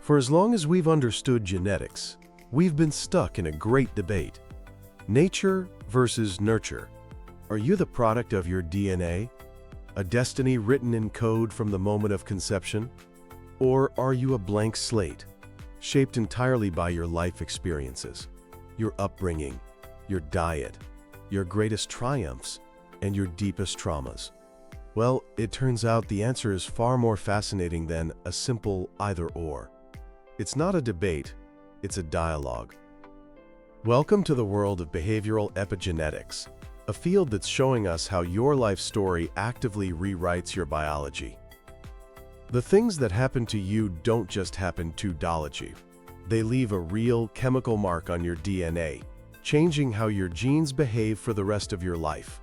For as long as we've understood genetics, we've been stuck in a great debate. Nature versus nurture. Are you the product of your DNA? A destiny written in code from the moment of conception? Or are you a blank slate, shaped entirely by your life experiences, your upbringing, your diet, your greatest triumphs, and your deepest traumas? Well, it turns out the answer is far more fascinating than a simple either-or. It's not a debate, it's a dialogue. Welcome to the world of behavioral epigenetics, a field that's showing us how your life story actively rewrites your biology. The things that happen to you don't just happen to biology. They leave a real chemical mark on your DNA, changing how your genes behave for the rest of your life.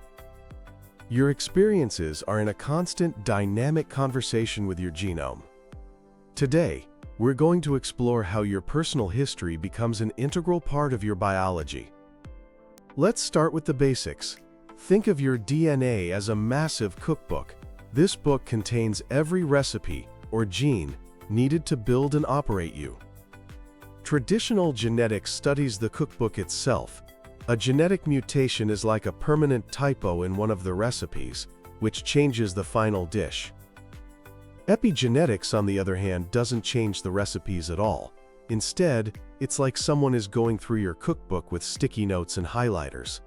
Your experiences are in a constant, dynamic conversation with your genome. Today, we're going to explore how your personal history becomes an integral part of your biology. Let's start with the basics. Think of your DNA as a massive cookbook. This book contains every recipe or gene needed to build and operate you. Traditional genetics studies the cookbook itself. A genetic mutation is like a permanent typo in one of the recipes, which changes the final dish. Epigenetics, on the other hand, doesn't change the recipes at all. Instead, it's like someone is going through your cookbook with sticky notes and highlighters.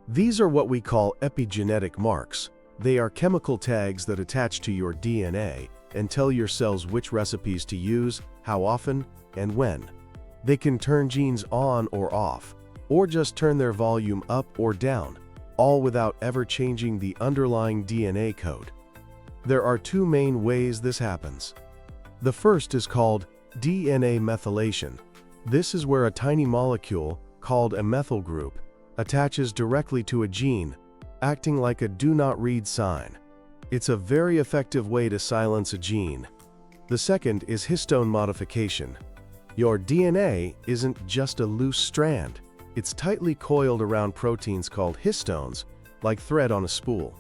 These are what we call epigenetic marks. They are chemical tags that attach to your DNA and tell your cells which recipes to use, how often, and when. They can turn genes on or off, or just turn their volume up or down, all without ever changing the underlying DNA code. There are two main ways this happens. The first is called DNA methylation. This is where a tiny molecule, called a methyl group, attaches directly to a gene, acting like a do not read sign. It's a very effective way to silence a gene. The second is histone modification. Your DNA isn't just a loose strand. It's tightly coiled around proteins called histones, like thread on a spool.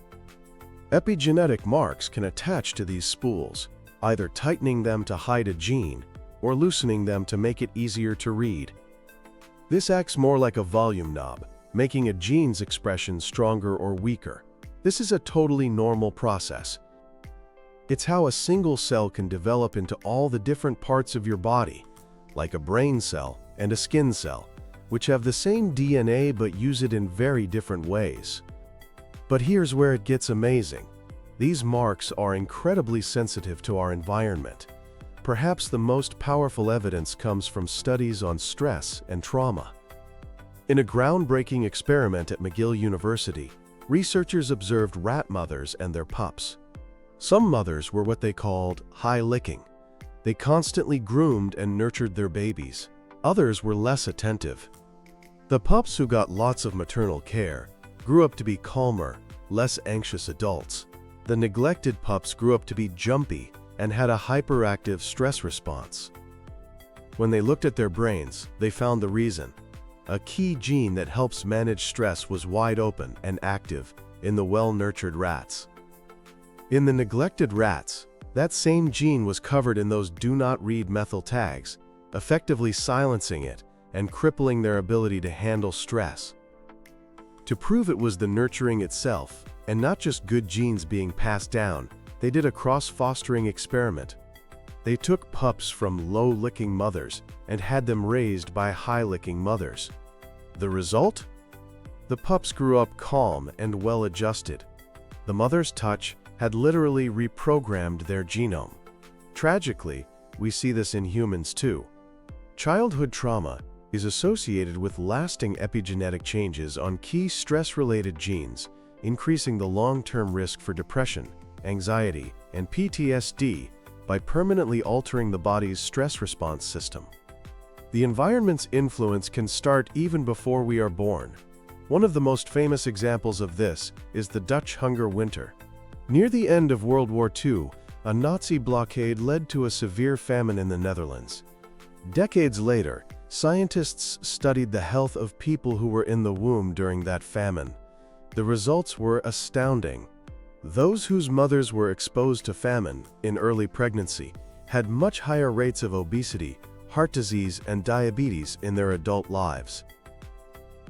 Epigenetic marks can attach to these spools, either tightening them to hide a gene or loosening them to make it easier to read. This acts more like a volume knob, making a gene's expression stronger or weaker. This is a totally normal process. It's how a single cell can develop into all the different parts of your body, like a brain cell and a skin cell, which have the same DNA but use it in very different ways. But here's where it gets amazing. These marks are incredibly sensitive to our environment. Perhaps the most powerful evidence comes from studies on stress and trauma. In a groundbreaking experiment at McGill University, researchers observed rat mothers and their pups. Some mothers were what they called high-licking. They constantly groomed and nurtured their babies. Others were less attentive. The pups who got lots of maternal care grew up to be calmer, less anxious adults. The neglected pups grew up to be jumpy and had a hyperactive stress response. When they looked at their brains, they found the reason. A key gene that helps manage stress was wide open and active in the well-nurtured rats. In the neglected rats, that same gene was covered in those do not read methyl tags, effectively silencing it and crippling their ability to handle stress. To prove it was the nurturing itself, and not just good genes being passed down, they did a cross-fostering experiment. They took pups from low-licking mothers and had them raised by high-licking mothers. The result? The pups grew up calm and well-adjusted. The mother's touch had literally reprogrammed their genome. Tragically, we see this in humans too. Childhood trauma is associated with lasting epigenetic changes on key stress-related genes, increasing the long-term risk for depression, anxiety, and PTSD by permanently altering the body's stress response system. The environment's influence can start even before we are born. One of the most famous examples of this is the Dutch hunger winter. Near the end of World War II, a Nazi blockade led to a severe famine in the Netherlands. Decades later, scientists studied the health of people who were in the womb during that famine. The results were astounding. Those whose mothers were exposed to famine in early pregnancy had much higher rates of obesity, heart disease, and diabetes in their adult lives.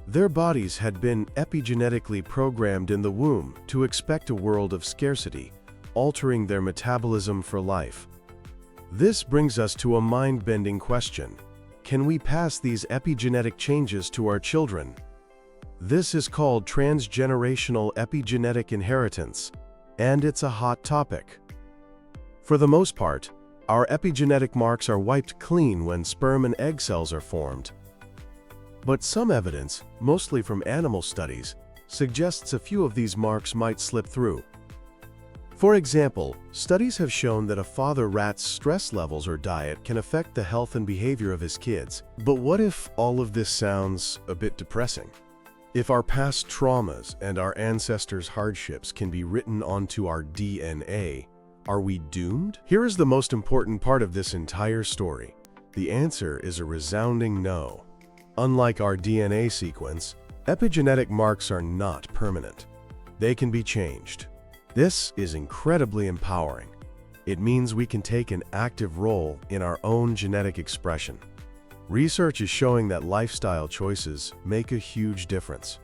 Their bodies had been epigenetically programmed in the womb to expect a world of scarcity, altering their metabolism for life. This brings us to a mind-bending question. Can we pass these epigenetic changes to our children? This is called transgenerational epigenetic inheritance, and it's a hot topic. For the most part, our epigenetic marks are wiped clean when sperm and egg cells are formed. But some evidence, mostly from animal studies, suggests a few of these marks might slip through. For example, studies have shown that a father rat's stress levels or diet can affect the health and behavior of his kids. But what if all of this sounds a bit depressing? If our past traumas and our ancestors' hardships can be written onto our DNA, are we doomed? Here is the most important part of this entire story. The answer is a resounding no. Unlike our DNA sequence, epigenetic marks are not permanent. They can be changed. This is incredibly empowering. It means we can take an active role in our own genetic expression. Research is showing that lifestyle choices make a huge difference.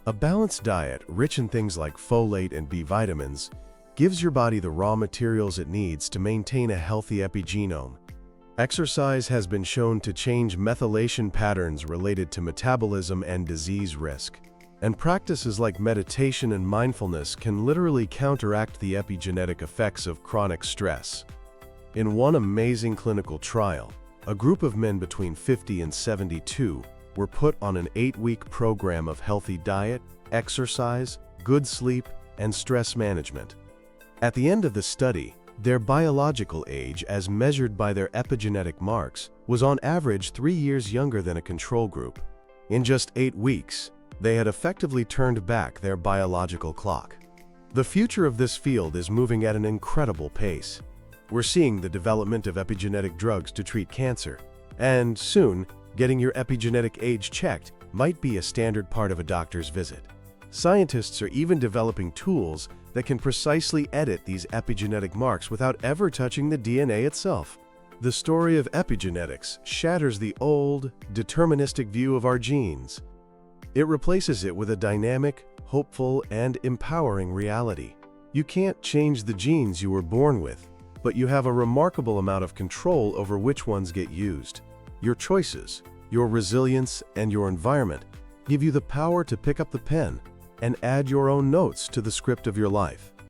A balanced diet, rich in things like folate and B vitamins, gives your body the raw materials it needs to maintain a healthy epigenome. Exercise has been shown to change methylation patterns related to metabolism and disease risk. And practices like meditation and mindfulness can literally counteract the epigenetic effects of chronic stress. In one amazing clinical trial, a group of men between 50 and 72 were put on an 8-week program of healthy diet, exercise, good sleep, and stress management. At the end of the study, their biological age, as measured by their epigenetic marks, was on average 3 years younger than a control group. In just 8 weeks, they had effectively turned back their biological clock. The future of this field is moving at an incredible pace. We're seeing the development of epigenetic drugs to treat cancer, and soon, getting your epigenetic age checked might be a standard part of a doctor's visit. Scientists are even developing tools that can precisely edit these epigenetic marks without ever touching the DNA itself. The story of epigenetics shatters the old, deterministic view of our genes. It replaces it with a dynamic, hopeful, and empowering reality. You can't change the genes you were born with, but you have a remarkable amount of control over which ones get used. Your choices, your resilience, and your environment give you the power to pick up the pen and add your own notes to the script of your life.